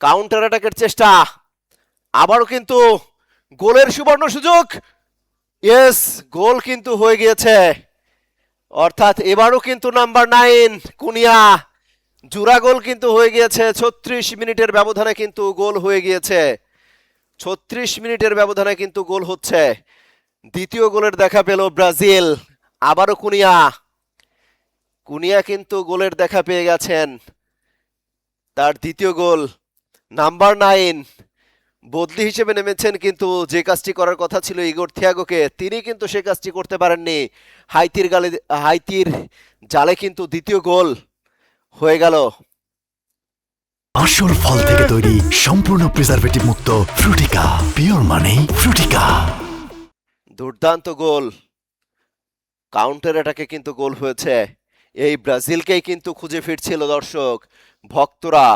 Counter অ্যাটাকের চেষ্টা, আবারও কিন্তু গোলের সুবর্ণ সুযোগ। ইয়েস, গোল কিন্তু হয়ে গিয়েছে। অর্থাৎ এবারও কিন্তু নাম্বার 9 কুনিয়া জোড়া গোল কিন্তু হয়ে গিয়েছে। 36 মিনিটের ব্যবধানে কিন্তু গোল হয়ে গিয়েছে। 36 মিনিটের ব্যবধানে কিন্তু গোল হচ্ছে। দ্বিতীয় গোলের দেখা পেল ব্রাজিল। আবারও কুনিয়া, কুনিয়া কিন্তু গোলের দেখা পেয়ে গেছেন। তার দ্বিতীয় গোল। নাম্বার 9 বদলি হিসেবে নেমেছেন, কিন্তু যে কাজটি করার কথা ছিল ইগোর থিয়াগোকে, তিনি কিন্তু সে কাজটি করতে পারেননি। হাইতির জালে কিন্তু দ্বিতীয় গোল হয়ে গেল। আসল ফল থেকে তৈরি, সম্পূর্ণ প্রিজারভেটিভ মুক্ত ফ্রুটিকা, পিওর মানে ফ্রুটিকা। দুর্দান্ত গোল, কাউন্টার অ্যাটাকে কিন্তু গোল হয়েছে। এই ব্রাজিলকেই কিন্তু খুঁজে ফিরছিল দর্শক ভক্তরা।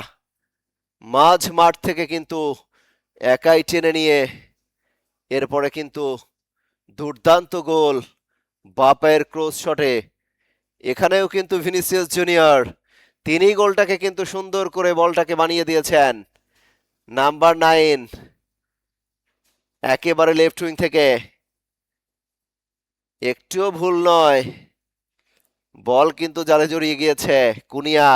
মাঝ মাঠ থেকে কিন্তু একাই টেনে নিয়ে এরপরে কিন্তু দুর্দান্ত গোল বাপায়ের ক্রস শটে। এখানেও কিন্তু ভিনিসিয়াস জুনিয়র, তিনি গোলটাকে কিন্তু সুন্দর করে বলটাকে বানিয়ে দিয়েছেন। নাম্বার 9 একেবারে লেফট উইং থেকে, একটুও ভুল নয়, বল কিন্তু জালে জড়িয়ে গিয়েছে। কুনিয়া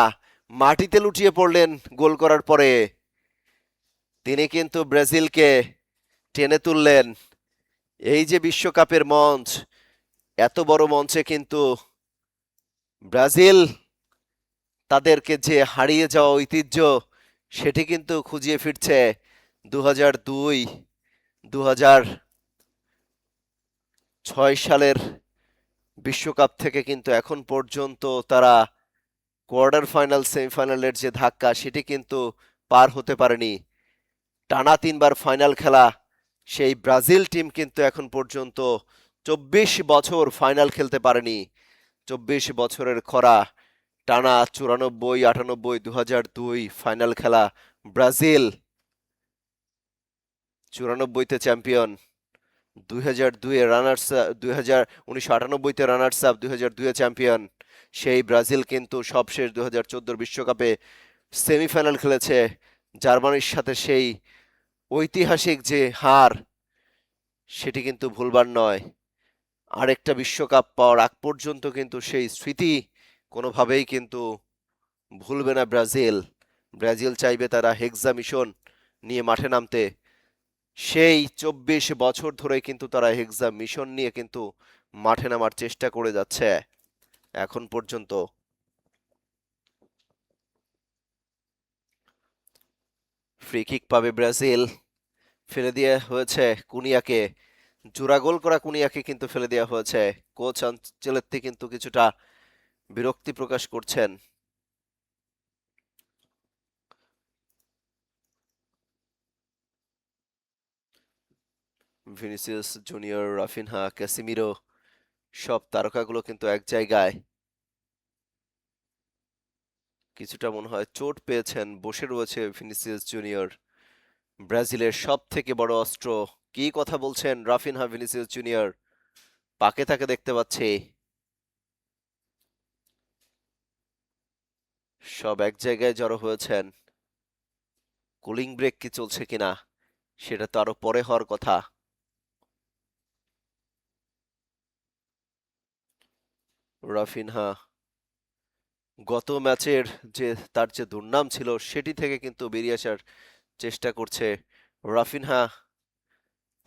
মাটিতে লুটিয়ে পড়লেন গোল করার পরে। তিনি কিন্তু ব্রাজিলকে টেনে তুললেন। এই যে বিশ্বকাপের মঞ্চ, এত বড় মঞ্চে কিন্তু ব্রাজিল তাদেরকে যে হারিয়ে যাওয়া ঐতিহ্য, সেটি কিন্তু খুঁজিয়ে ফিরছে। 2002, 2006 সালের বিশ্বকাপ থেকে কিন্তু এখন পর্যন্ত তারা কোয়ার্টার ফাইনাল সেমিফাইনালের যে ধাক্কা, সেটি কিন্তু পার হতে পারেনি। টানা 3বার ফাইনাল খেলা সেই ব্রাজিল টিম কিন্তু এখন পর্যন্ত 24 বছর ফাইনাল খেলতে পারেনি। 24 বছরের খরা, টানা 94, 98, 2002 ফাইনাল খেলা ব্রাজিল। 94তে চ্যাম্পিয়ন, 2002 রানার্স, 1998তে রানার্স আপ, 2002 চ্যাম্পিয়ন। সেই ব্রাজিল কিন্তু সবশেষ 2014 বিশ্বকাপে সেমিফাইনাল খেলেছে জার্মানির সাথে। সেই ঐতিহাসিক যে হার, সেটি কিন্তু ভুলবার নয়। আরেকটা বিশ্বকাপ পাওয়ার আগ পর্যন্ত কিন্তু সেই স্মৃতি কোনোভাবেই কিন্তু ভুলবে না ব্রাজিল। ব্রাজিল চাইবে তারা হেক্সা মিশন নিয়ে মাঠে নামতে। সেই 24 বছর ধরে কিন্তু তারা হেক্সা মিশন নিয়ে কিন্তু মাঠে নামার চেষ্টা করে যাচ্ছে এখন পর্যন্ত। ফ্রি কিক পাবে ব্রাজিল, ফেলে দেওয়া হয়েছে কুনিয়াকে। জোড়া গোল করা কুনিয়াকে কিন্তু ফেলে দেওয়া হয়েছে। কোচ আনচেলত্তি কিন্তু কিছুটা বিরক্তি প্রকাশ করছেন। ভিনিসিয়াস জুনিয়র, রাফিনহা, ক্যাসিমিরো, সব তারকাগুলো কিন্তু এক জায়গায়। কিছুটা মনে হয় চোট পেয়েছেন, বসে রয়েছে ভিনিসিয়াস জুনিয়র। ব্রাজিলের সব থেকে বড় অস্ত্র, কি কথা বলছেন রাফিনহা, ভিনিসিয়াস জুনিয়র পাকে তাকে দেখতে পাচ্ছি। সব এক জায়গায় জড়ো হয়েছেন। কুলিং ব্রেক কি চলছে কিনা সেটা তো আরো পরে হওয়ার কথা। রাফিনহা গত ম্যাচের যে তার যে দুর্নাম ছিল, সেটি থেকে কিন্তু বেরিয়ে আসার চেষ্টা করছে রাফিনহা।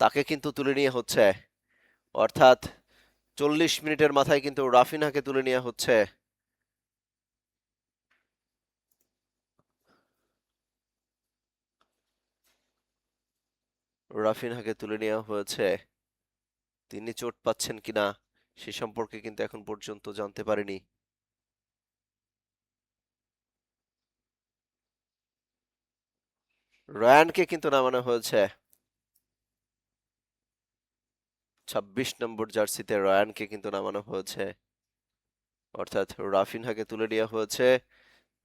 তাকে কিন্তু তুলে নিয়ে হচ্ছে, অর্থাৎ 40 মিনিটের মাথায় কিন্তু রাফিনহাকে তুলে নেওয়া হচ্ছে। রাফিনহাকে তুলে নেওয়া হয়েছে। তিনি চোট পাচ্ছেন কিনা সে সম্পর্কে কিন্তু এখন পর্যন্ত জানতে পারিনি। রায়ানকে কিন্তু নামানো হয়েছে। 26 নম্বর জার্সিতে রায়ানকে কিন্তু নামানো হয়েছে। অর্থাৎ রাফিনহাকে তুলে নেওয়া হয়েছে।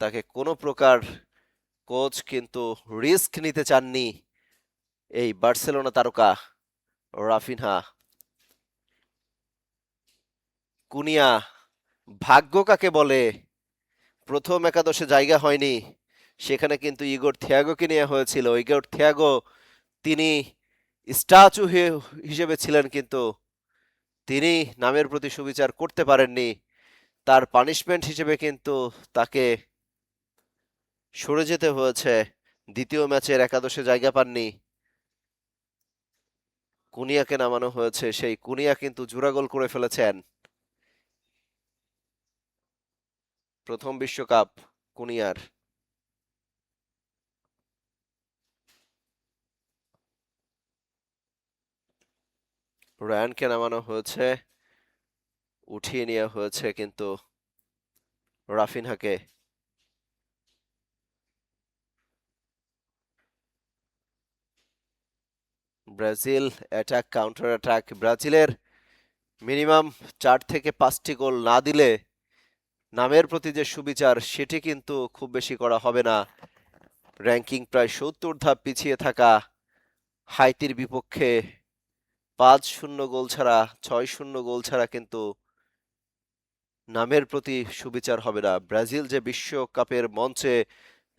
তাকে কোনো প্রকার কোচ কিন্তু রিস্ক নিতে চাননি এই বার্সেলোনা তারকা রাফিনহা। কুনিয়া, ভাগ্য কাকে বলে, প্রথম একাদশে জায়গা হয়নি, সেখানে কিন্তু ইগোর থিয়াগোকে নেওয়া হয়েছিল। ইগোর থিয়াগো তিনি স্ট্যাচু হিসেবে ছিলেন, কিন্তু তিনি নামের প্রতি সুবিচার করতে পারেননি। তার পানিশমেন্ট হিসেবে কিন্তু তাকে সরে যেতে হয়েছে। দ্বিতীয় ম্যাচের একাদশে জায়গা পাননি, কুনিয়াকে নামানো হয়েছে। সেই কুনিয়া কিন্তু জোড়া গোল করে ফেলেছেন। প্রথম বিশ্বকাপ কুনিয়ার। রায়ানকে নামানো হয়েছে, উঠিয়ে নেওয়া হয়েছে কিন্তু রাফিনহাকে। Brazil attack counter attack. ব্রাজিলের মিনিমাম 4 থেকে 5টি গোল না দিলে নামের প্রতি যে সুবিচার সেটি কিন্তু খুব বেশি করা হবে না। র্যাঙ্কিং প্রায় 70 ধাপ পিছিয়ে থাকা হাইতির বিপক্ষে 5-0 গোল ছাড়া, 6-0 গোল ছাড়া কিন্তু নামের প্রতি সুবিচার হবে না। ব্রাজিল যে বিশ্বকাপের মঞ্চে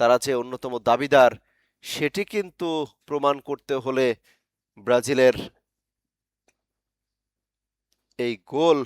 তারা যে অন্যতম দাবিদার, সেটি কিন্তু প্রমাণ করতে হলে ব্রাজিলের এই গোল